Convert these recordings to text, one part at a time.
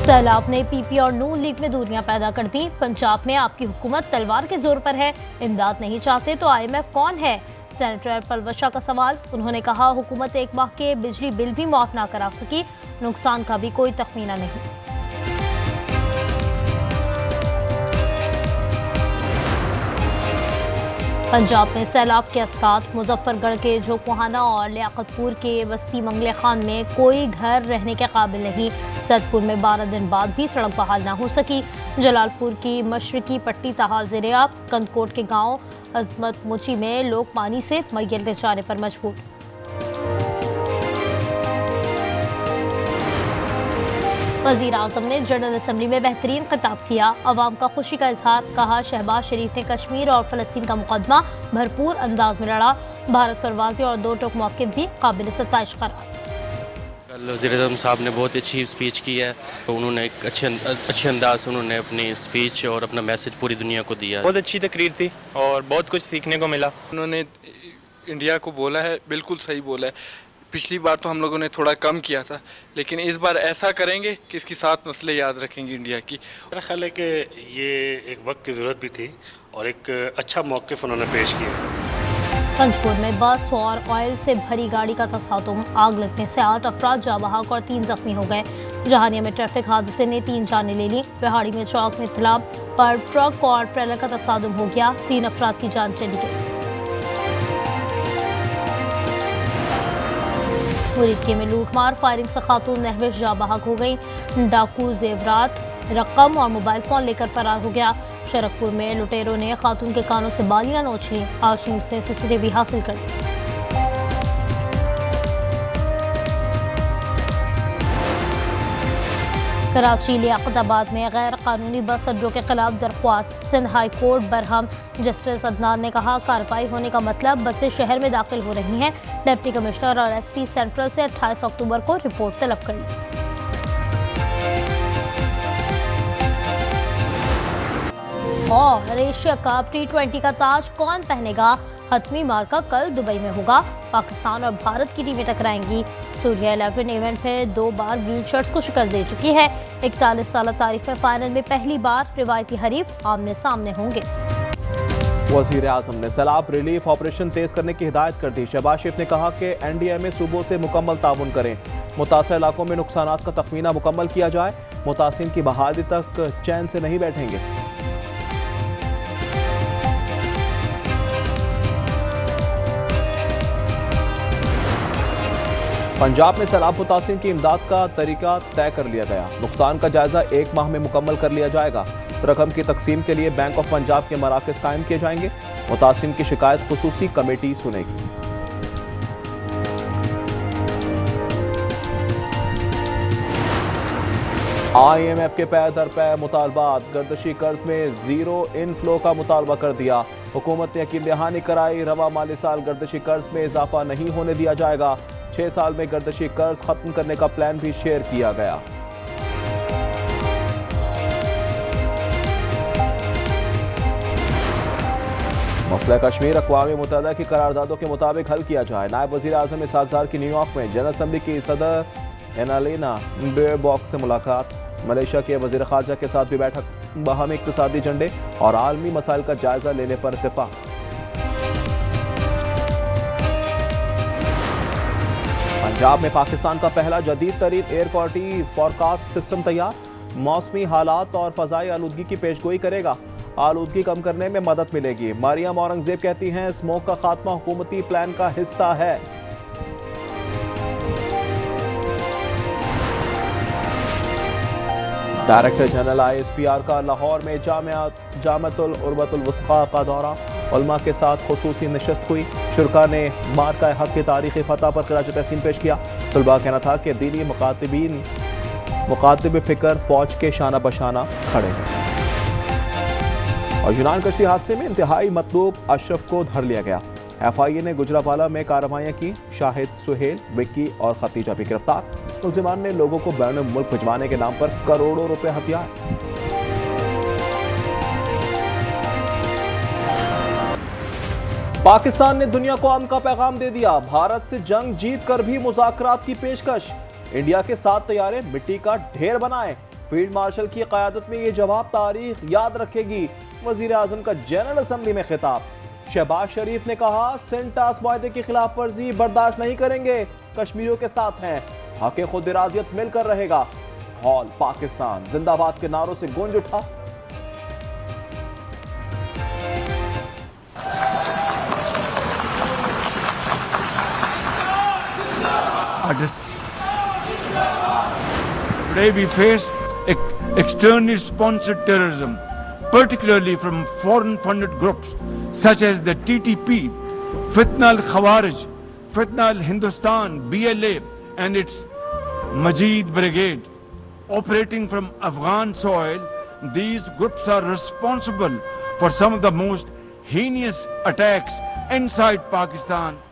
सैलाब ने पीपी और नून लीग में दूरियां पैदा कर दी। पंजाब में आपकी हुकूमत तलवार के जोर पर है, इमदाद नहीं चाहते तो IMF कौन है? सेनेटर पलवशा का सवाल। उन्होंने कहा हुकूमत एक माह के बिजली बिल भी माफ ना करा सकी, नुकसान का भी कोई तखमीना नहीं। पंजाब में सैलाब के असरात। मुजफ्फरगढ़ के झोंकमुहाना और लियाकतपुर के बस्ती मंगले खान में कोई घर रहने के काबिल नहीं। सैदपुर में 12 दिन बाद भी सड़क बहाल ना हो सकी। जलालपुर की मशरकी पट्टी तहाल ज़ेरे-आब। कंदकोट के गांव अजमत मुची में लोग पानी से मैयल ले जाने पर मजबूर। वज़ीर आज़म ने जनरल असम्बली में बेहतरीन खिताब किया। अवाम का खुशी का इजहार। कहा शहबाज शरीफ ने कश्मीर और फ़लस्तीन का मुकदमा भरपूर अंदाज में लड़ा। भारत पर वाज़ेह और दो टोक मौक़िफ़ भी काबिल सत्ताइश करार। कल वज़ीर आज़म साहब ने बहुत अच्छी स्पीच की है, तो उन्होंने एक अच्छे अंदाज से उन्होंने अपनी स्पीच और अपना मैसेज पूरी दुनिया को दिया। बहुत अच्छी तकरीर थी और बहुत कुछ सीखने को मिला। उन्होंने इंडिया को बोला है, बिल्कुल सही बोला है। पिछली बार तो हम लोगों ने थोड़ा कम किया था, लेकिन इस बार ऐसा करेंगे कि इसकी 7 नस्लें याद रखेंगे इंडिया की। मेरा ख्याल है कि ये एक वक्त की ज़रूरत भी थी और एक अच्छा मौक़िफ़ उन्होंने पेश किया। पंचपुर में बस और ऑयल से भरी गाड़ी का तसादुम। आग लगने से 8 अफराद जाँ बहक और 3 जख्मी हो गए। जहानिया में ट्रैफिक हादसे ने 3 जानें ले ली। बिहाड़ी में चौक में इत्तलाब पर ट्रक और ट्रेलर का तसादुम हो गया, 3 अफराद की जान चली गई। मुरीदके में लूटमार, फायरिंग से खातून नहविश जाँ बहक हो गई। डाकू जेवरात, रकम और मोबाइल फ़ोन लेकर फरार हो गया। शरकपुर में लुटेरों ने खातून के कानों से बालियां नोच ली। आज न्यूज़ से CCTV हासिल कर ली। कराची लियाकताबाद में गैर कानूनी बस अड्डों के खिलाफ दरख्वास्त। Sindh high court Barham. Justice Adnan ने कहा कार्रवाई होने का मतलब बसें शहर में दाखिल हो रही हैं। डिप्टी कमिश्नर और SP सेंट्रल से 28 अक्टूबर को रिपोर्ट तलब कर ली। और एशिया कप T20 का ताज कौन पहनेगा? हतमी मार्का कल दुबई में होगा। पाकिस्तान और भारत की टीमें टकराएंगी। सूर्या 11 इवेंट में 2 बार ग्रीन शर्ट्स को शिकस्त दे चुकी है। 41 साल तारीख में फाइनल में पहली बार रिवायती हरीफ आमने सामने होंगे। वज़ीर आज़म ने सैलाब रिलीफ ऑपरेशन तेज करने की हिदायत कर दी। शहबाज शरीफ ने कहा कि NDMA सूबों से मुकम्मल ताउन करें। मुतासर इलाकों में नुकसानात का तखमीना मुकम्मल किया जाए। मुतासिन की बहाली तक चैन से नहीं बैठेंगे। पंजाब में सैलाब मुतासिर की इमदाद का तरीका तय कर लिया गया। नुकसान का जायजा 1 माह में मुकम्मल कर लिया जाएगा। रकम की तकसीम के लिए बैंक ऑफ पंजाब के मराकज़ कायम किए जाएंगे। मुतासिर की शिकायत खुसूसी कमेटी सुनेगी। IMF के पै दर पै मुतालबात। गर्दशी कर्ज में ज़ीरो इनफ्लो का मुतालबा कर दिया। हुकूमत ने यकीन दहानी कराई, रवा माली साल गर्दशी कर्ज में इजाफा नहीं होने दिया जाएगा। 6 साल में गर्दशी कर्ज खत्म करने का प्लान भी शेयर किया गया। मसला कश्मीर अक़वाम मुत्तहिदा की करारदादों के मुताबिक हल किया जाए। नायब वज़ीर आज़म इसाक़दार की न्यूयॉर्क में जनरल असम्बली की सदर एनालिना बेयरबॉक्स से मुलाकात। मलेशिया के वज़ीर ख़ारजा के साथ भी बैठक। बाहमी इक़्तिसादी एजेंडे और आलमी मसाइल का जायजा लेने पर इत्तेफ़ाक़। पंजाब में पाकिस्तान का पहला जदीद तरीन एयर क्वालिटी फॉरकास्ट सिस्टम तैयार। मौसमी हालात और फ़ज़ाई आलूदगी की पेशगोई करेगा। आलूदगी कम करने में मदद मिलेगी। मरियम औरंगज़ेब कहती हैं स्मोक का खात्मा हुकूमती प्लान का हिस्सा है। डायरेक्टर जनरल ISPR का लाहौर में जामअतुल उर्वतुल वुस्क़ा का दौरा। उलमा के साथ खुसूसी नशस्त हुई। शुरका ने मार्का हक की तारीख़ी फ़तह पर खराज तहसीन पेश किया। तलबा कहना था कि दीनी मुकातिब फ़िक्र फ़ौज के शाना बशाना खड़े हैं। और यूनान कश्ती हादसे में इंतहाई मतलूब अशरफ को धर लिया गया। FIA ने गुजरावाला में कार्रवाइयाँ की। शाहिद, सुहेल, विक्की और खतीजा भी गिरफ्तार। मुलजिमान ने लोगों को बैरून मुल्क भिजवाने के नाम पर करोड़ों रुपए हथियार। पाकिस्तान ने दुनिया को अमन का पैगाम दे दिया। भारत से जंग जीत कर भी मुज़ाकरात की पेशकश। इंडिया के 7 तैयारे मिट्टी का ढेर बनाए। फील्ड मार्शल की क़यादत में ये जवाब तारीख याद रखेगी। वज़ीर आज़म का जनरल असम्बली में खिताब। शहबाज शरीफ ने कहा, सेंटास मुआहदे की खिलाफ वर्जी बर्दाश्त नहीं करेंगे, कश्मीरियों के साथ हैं, हक़ खुद इरादियत मिलकर रहेगा। हॉल पाकिस्तान जिंदाबाद के नारों से गूंज उठा। Today we face externally sponsored terrorism, particularly from foreign funded groups such as the TTP, Fitna al-Khawarij, Fitna al-Hindustan, BLA and its Majid Brigade. Operating from Afghan soil, these groups are responsible for some of the most heinous attacks inside Pakistan.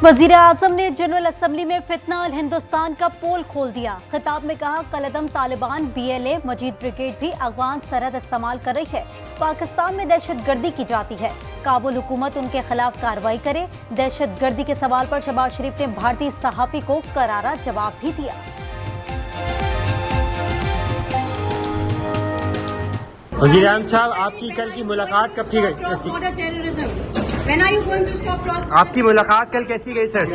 वजीर आजम ने general assembly में फितना अल हिंदुस्तान का पोल खोल दिया। खिताब में कहा, कलदम तालिबान, BLA, मजीद ब्रिगेड भी अफगान सरहद इस्तेमाल कर रही है। पाकिस्तान में दहशतगर्दी की जाती है। काबुल हुकूमत उनके खिलाफ कार्रवाई करे। दहशतगर्दी के सवाल पर शहबाज शरीफ ने भारतीय सहाफी को करारा जवाब भी दिया। वज़ीर आज़म साहब, आपकी कल की मुलाकात कब की गई? आपकी मुलाकात कल कैसी गई सर?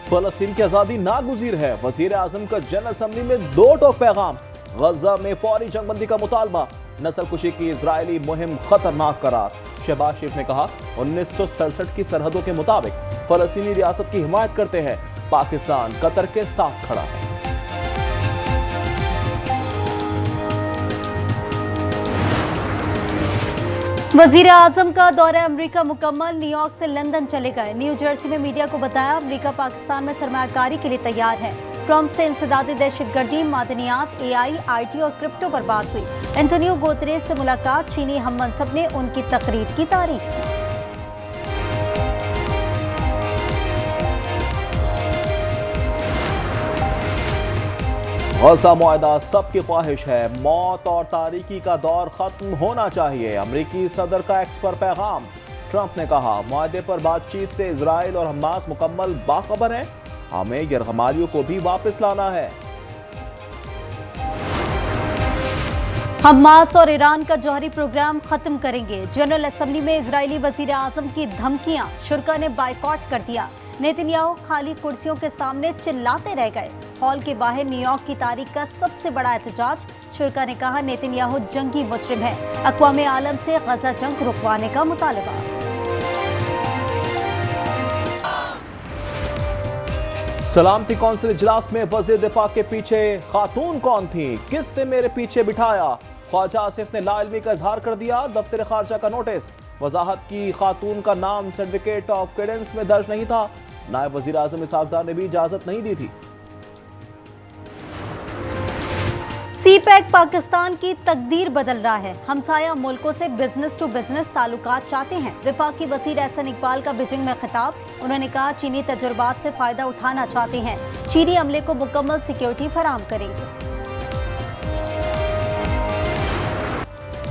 फलस्तीन की आजादी नागुज़ीर है। वज़ीर आज़म का जनरल असम्बली में 2 टोक पैगाम। गजा में फौरी जंगबंदी का मुतालबा। नस्ल कुशी की इजरायली मुहिम खतरनाक करार। शहबाज शरीफ ने कहा, 1967 की सरहदों के मुताबिक फलस्तीनी रियासत की हिमायत करते हैं। पाकिस्तान कतर के साथ खड़ा है। वजीर आजम का दौरा अमेरिका मुकम्मल। न्यूयॉर्क से लंदन चले गए। न्यू जर्सी में मीडिया को बताया, अमेरिका पाकिस्तान में सरमायाकारी के लिए तैयार है। ट्रंप से इंसदादी दहशतगर्दी, मादनियात, AI, IT और क्रिप्टो पर बात हुई। एंटोनियो गुतेरेस से मुलाकात। चीनी हम मनसब ने उनकी तकरीर की तारीफ की। गजा मुआहदा सबकी ख्वाहिश है। मौत और तारीकी का दौर खत्म होना चाहिए। अमरीकी सदर का एक्स पर पैगाम। ट्रंप ने कहा, मुआहदे पर बातचीत से इजराइल और हमास मुकम्मल बाखबर हैं। हमें यरगमालियों को भी वापस लाना है। हमास और ईरान का जौहरी प्रोग्राम खत्म करेंगे। जनरल असम्बली में इजरायली वजीर आजम की धमकियां। शुरा ने बायकॉट कर दिया। नेतन्याहू खाली कुर्सियों के सामने चिल्लाते रह गए। हॉल के बाहर न्यूयॉर्क की तारीख का सबसे बड़ा एहतजाज। शुरा ने कहा, नेतन्याहू जंगी मुजरिम है। अक़वाम आलम से गजा जंग रुकवाने का मुतालबा। सलामती कौंसिल इजलास में वज़ीर दिफा के पीछे खातून कौन थी? किसने मेरे पीछे बिठाया? ख्वाजा आसिफ ने लाइलमी का इजहार कर दिया। दफ्तर खारजा का नोटिस। वजाहत की खातून का नाम सर्टिफिकेट ऑफ क्रेडेंस में दर्ज नहीं था। नायब वज़ीर आज़म इसहाक़ ने भी इजाजत नहीं दी थी। CPEC पाकिस्तान की तकदीर बदल रहा है। हमसाया मुल्कों से बिजनेस टू बिजनेस ताल्लुकात चाहते हैं। वफाकी वज़ीर एहसन इकबाल का बीजिंग में खिताब। उन्होंने कहा, चीनी तजुर्बात से फायदा उठाना चाहते हैं। चीनी अमले को मुकम्मल सिक्योरिटी फराहम करेंगे।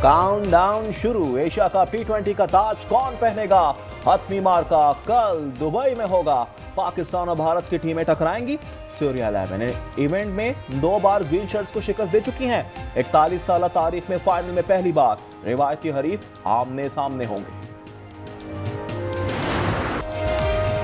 काउंटडाउन शुरू। एशिया का T20 का ताज कौन पहनेगा? हतमी मार्का कल दुबई में होगा। पाकिस्तान और भारत की टीमें टकराएंगी। सूर्या 11 इवेंट में 2 बार ग्रीन शर्ट्स को शिकस्त दे चुकी हैं। 41 साल तारीख में फाइनल में पहली बार रिवायती हरीफ आमने सामने होंगे।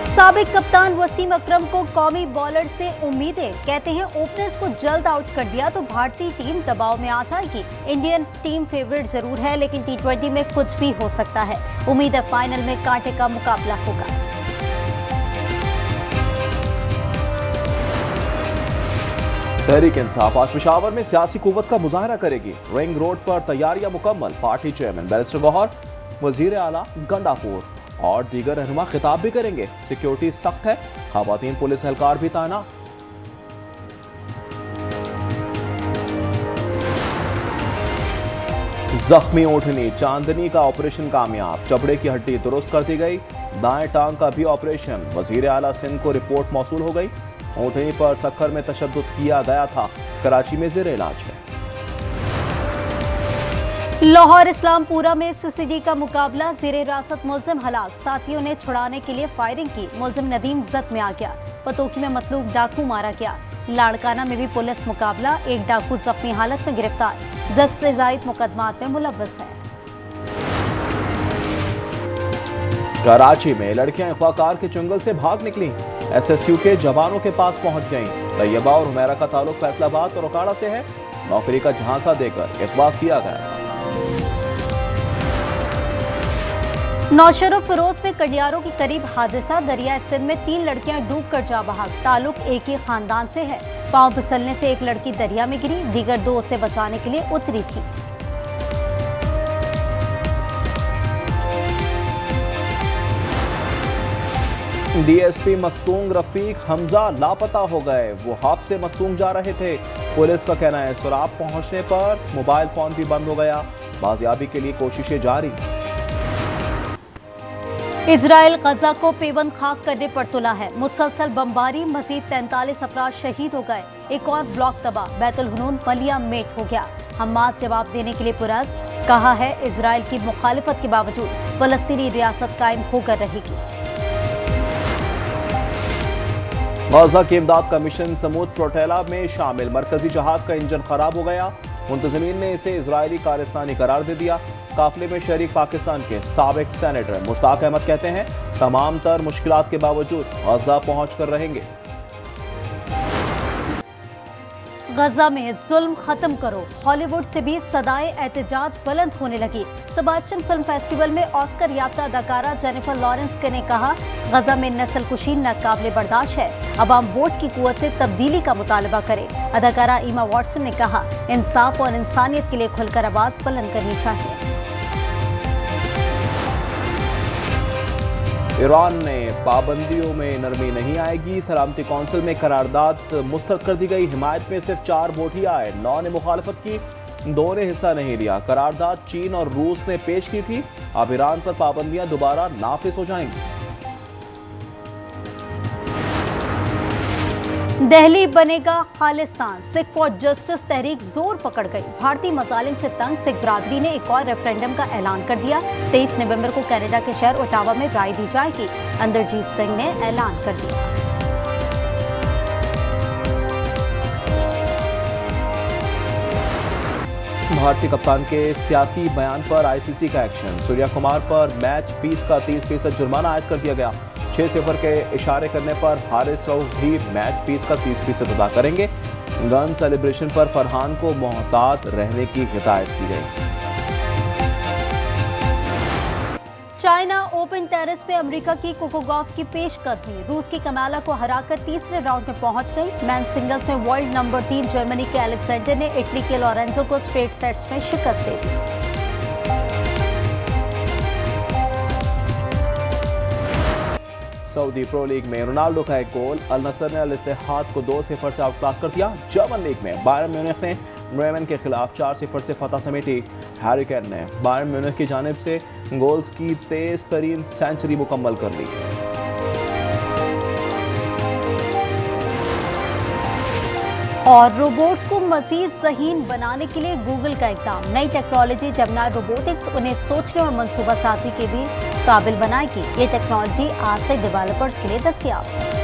साबिक कप्तान वसीम अकरम को कौमी बॉलर से उम्मीदें। कहते हैं, ओपनर्स को जल्द आउट कर दिया तो भारतीय टीम दबाव में आ जाएगी। इंडियन टीम फेवरेट जरूर है, लेकिन T20 में कुछ भी हो सकता है। उम्मीद है फाइनल में कांटे का मुकाबला होगा। तहरीक इंसाफ आज पेशावर में सियासी कुव्वत का मुजाहरा करेगी। रिंग रोड पर तैयारियां मुकम्मल। पार्टी चेयरमैन बैरिस्टर गौहर, वजीर आला गंडापुर और दीगर रहनुमा खिताब भी करेंगे। सिक्योरिटी सख्त है। खवातीन पुलिस एहलकार भी तैनात। जख्मी ऊँटनी चांदनी का ऑपरेशन कामयाब। चपड़े की हड्डी दुरुस्त कर दी गई। दाएं टांग का भी ऑपरेशन। वजीर आला सिंध को रिपोर्ट मौसूल हो गई। ऊँटनी पर सखर में तशद्दुद किया गया था। कराची में जेर इलाज है। लाहौर इस्लामपुरा में सीसीडी का मुकाबला, जेरे हिरासत मुलजिम हलाक, साथियों ने छुड़ाने के लिए फायरिंग की, मुलजिम नदीम जख्म में आ गया। पतोकी में मतलूब डाकू मारा गया। लाड़काना में भी पुलिस मुकाबला, एक डाकू जख्मी हालत में गिरफ्तार, 10 से जायद मुकदमात में मुलव्वस है। कराची में लड़कियां अगवाकार के चुंगल से भाग निकली, एसएसयू के जवानों के पास पहुंच गईं। तैयबा और हुमैरा का ताल्लुक फैसलाबाद और ओकाड़ा से है। नौकरी का झांसा देकर अगवा किया गया। नौशेरा फिरोज में कडियारों के करीब हादसा, दरिया सिंध में 3 लड़कियां डूबकर जा बहाक, ताल्लुक एक ही खानदान से है। पांव फिसलने से एक लड़की दरिया में गिरी, दीगर 2 उसे बचाने के लिए उतरी थी। डीएसपी मस्तूंग रफीक हमजा लापता हो गए। वो हाफ से मस्तूंग जा रहे थे। पुलिस का कहना है सुराग पहुंचने पर मोबाइल फोन भी बंद हो गया। बाजियाबी के लिए कोशिशें जारी। इजराइल गजा को पेबंद खाक करने पर तुला है। मुसलसल बमबारी, मजीद 43 अफराद शहीद हो गए। एक और ब्लॉक तबाह, बैतुल हुनून मलिया मेट हो गया। हमास जवाब देने के लिए पुरज़्म, कहा है इजराइल की मुखालिफत के बावजूद फलस्तीनी रियासत कायम होकर रहेगी। गजा की इमदाद का मिशन समूद फ्लोटेला में शामिल, मरकजी जहाज का इंजन खराब हो गया। मुंतजमीन ने इसे इजरायली कारस्तानी करार दे दिया। काफिले में शरीक पाकिस्तान के साबिक सेनेटर मुश्ताक अहमद कहते हैं तमाम तर मुश्किलात के बावजूद गजा पहुंच कर रहेंगे। गजा में जुल्म खत्म करो, हॉलीवुड से भी सदाएं एहतजाज बुलंद होने लगी। सेबास्टियन फिल्म फेस्टिवल में ऑस्कर याफ्ता अदाकारा जेनिफर लॉरेंस ने कहा गजा में नस्लकुशी नाकाबिले बर्दाश्त है, अवाम वोट की कुव्वत से तब्दीली का मुतालबा करे। अदाकारा ईमा वॉटसन ने कहा इंसाफ और इंसानियत के लिए खुलकर आवाज बुलंद करनी चाहिए। ईरान ने पाबंदियों में नरमी नहीं आएगी, सलामती कौंसिल में करारदाद मुस्तरद कर दी गई। हिमायत में सिर्फ 4 वोट ही आए, 9 ने मुखालफत की, 2 ने हिस्सा नहीं लिया। करारदाद चीन और रूस ने पेश की थी। अब ईरान पर पाबंदियां दोबारा नाफिज हो जाएंगी। दिल्ली बनेगा खालिस्तान, सिख फॉर जस्टिस तहरीक जोर पकड़ गई। भारतीय मसालिम से तंग सिख बरादरी ने एक और रेफरेंडम का ऐलान कर दिया। 23 नवंबर को कनाडा के शहर ओटावा में राय दी जाएगी। अंदरजीत सिंह ने ऐलान कर दिया। भारतीय कप्तान के सियासी बयान पर आईसीसी का एक्शन, सूर्या कुमार पर मैच फीस का 30% जुर्माना आयद कर दिया गया। 6 सिफर के इशारे करने पर हारिस रऊफ भी मैच फीस का 30% अदा करेंगे। गन सेलिब्रेशन पर फरहान को मोहतात रहने की हिदायत की गई। चाइना ओपन टेनिस पे अमेरिका की कोको गॉफ की पेशकदमी, रूस की कमाला को हराकर तीसरे राउंड में पहुंच गई। मेन सिंगल्स में वर्ल्ड नंबर 3 जर्मनी के अलेक्जेंडर ने इटली के लॉरेंजो को स्ट्रेट सेट्स में शिकस्त दे दी। सऊदी प्रो लीग में रोनाल्डो का एक गोल, अल नसर ने अल इत्तेहाद को 2-0 से आउटक्लास कर दिया। जर्मन लीग में बायर्न म्यूनिख ने ब्रेमेन के खिलाफ 4-0 से फतह समेटी। हैरी केन ने बायर्न म्यूनिख की जानिब से गोल्स की तेज तरीन सेंचुरी मुकम्मल कर ली। और रोबोट्स को मजीद ज़हीन बनाने के लिए गूगल का इक़दाम, नई टेक्नोलॉजी जेमिनी रोबोटिक्स उन्हें सोचने और मंसूबा साजी के भी काबिल बनाएगी। ये टेक्नोलॉजी आज से डेवलपर्स के लिए दस्तयाब है।